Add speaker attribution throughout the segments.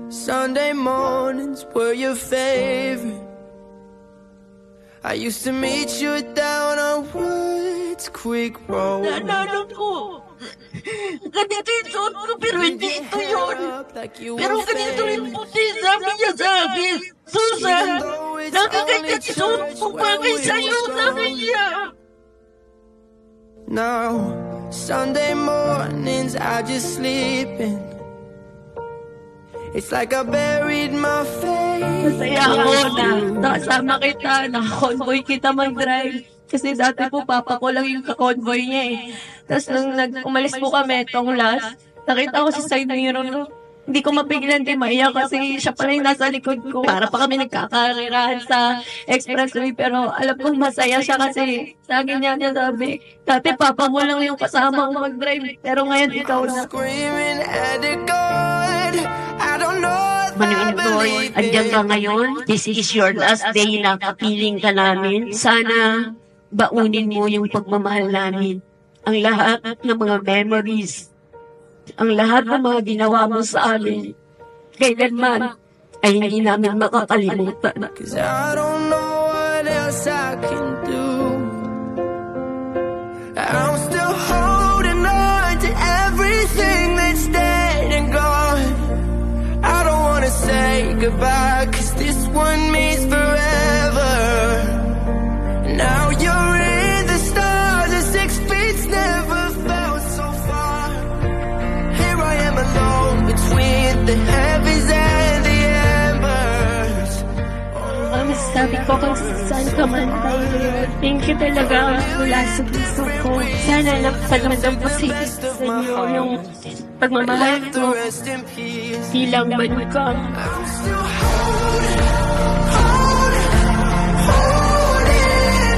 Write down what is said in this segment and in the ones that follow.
Speaker 1: Sunday mornings were your favorite. I used to meet you down on Woods Creek Road.
Speaker 2: Naalala ko. Ganito yung suot ko, pero hindi ito yun. Pero ganito yung puti, sabi niya sa akin. Susan, nakakaganda yung suot ko bagay sa'yo, sabi niya.
Speaker 1: Now, Sunday mornings I just sleep in. It's like I buried my face.
Speaker 2: Masaya ako na nakasama kita, nakakonvoy kita mag-drive. Kasi dati po, papa ko lang yung kakonvoy niya eh. Tapos nung umalis po kami, itong last, nakita ko si side mirror. Hindi ko mapigilan din maiyak kasi siya pala yung nasa likod ko. Para pa kami nagkakarirahan sa expressway. Pero alam kong masaya siya kasi sa akin niya sabi, dati papa mo lang yung kasama ko mag-drive. Pero ngayon ikaw na.
Speaker 1: Screaming at the God, I don't know.
Speaker 3: Manuel Boy, andyan ka ngayon. This is your last day na kapiling ka namin. Sana baunin mo yung pagmamahal namin. Ang lahat ng mga memories, ang lahat ng mga ginawa mo sa amin, kailanman ay hindi namin makakalimutan.
Speaker 1: 'Cause I don't know what else I can do. I'm still holding on to everything that's dead and gone. I don't wanna say goodbye, 'cause this one means forever. Now you're in the stars, and 6 feet's never felt so far. Here I am alone between the heavens and the embers.
Speaker 2: Sabi ko kung saan ka man tayo. Thank you talaga mula sa puso ko. Sana napalaman po sa inyo yung pagmamahal ko bilang manugang.
Speaker 1: I'm still holding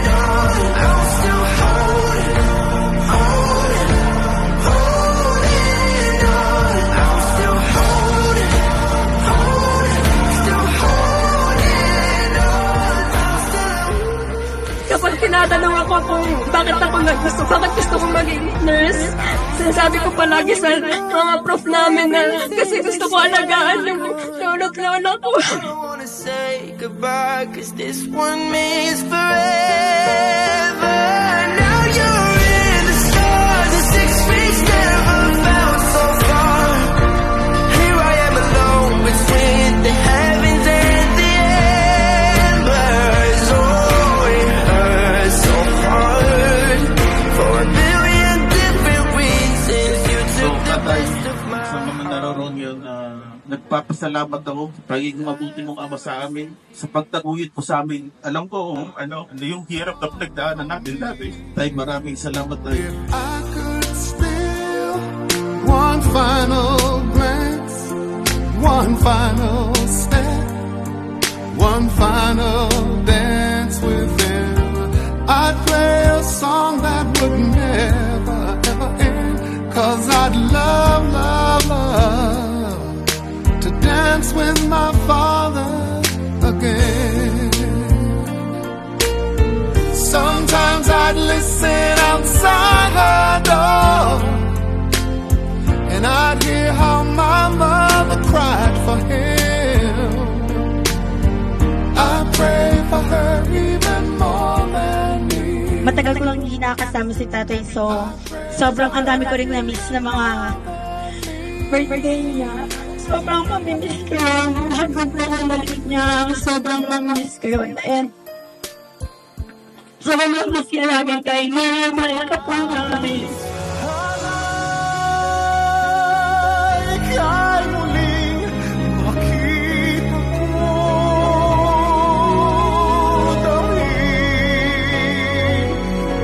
Speaker 1: on. I'm still holding on. I'm still holding
Speaker 2: Kapag tinatanong ako kung bakit gusto kong maging nurse, sinasabi ko palagi sa mga prof namin na kasi gusto ko alagaan yung lolo ko.
Speaker 1: I don't wanna say goodbye, 'cause this one means forever. Now you're in the stars, and 6 feet never felt so far. Here I am alone between the heavens and the embers. Oh, it hurts so hard for a billion different reasons. You took the best of my
Speaker 4: sa mga naroon yun, nagpapasalamat ako sa pagiging mabuti mong ama sa amin, sa pagtaguyod mo sa amin. Alam ko, ano yung hirap na pinagdaanan natin dati. Tay, maraming salamat tayo.
Speaker 5: I could steal one final glance, one final step, one final dance with him. I'd play a song that would never ever end, 'cause I'd love, love, love to dance with my father again. Sometimes I'd listen outside her door, and I'd hear how my mother cried for him. I pray for her even more than me.
Speaker 6: Matagal ko lang hindi nakakasama si tatay, so sobrang ang dami ko rin na-miss na mga birthday niya. Sobrang mamimiss ko yun. Hanggang po ang balik niya, sobrang mamimiss ko yun. And sobrang mamimiss ka namin kay Maya, ka po namin.
Speaker 5: Ika'y muling makita ko, dahil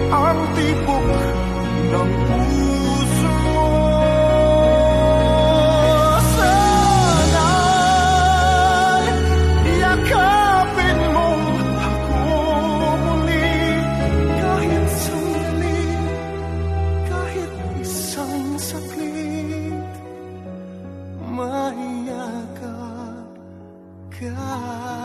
Speaker 5: ang tibok ng puso mo. Sana'y yakapin mo ako muli, kahit sandali, kahit isang saglit, mayakap ka.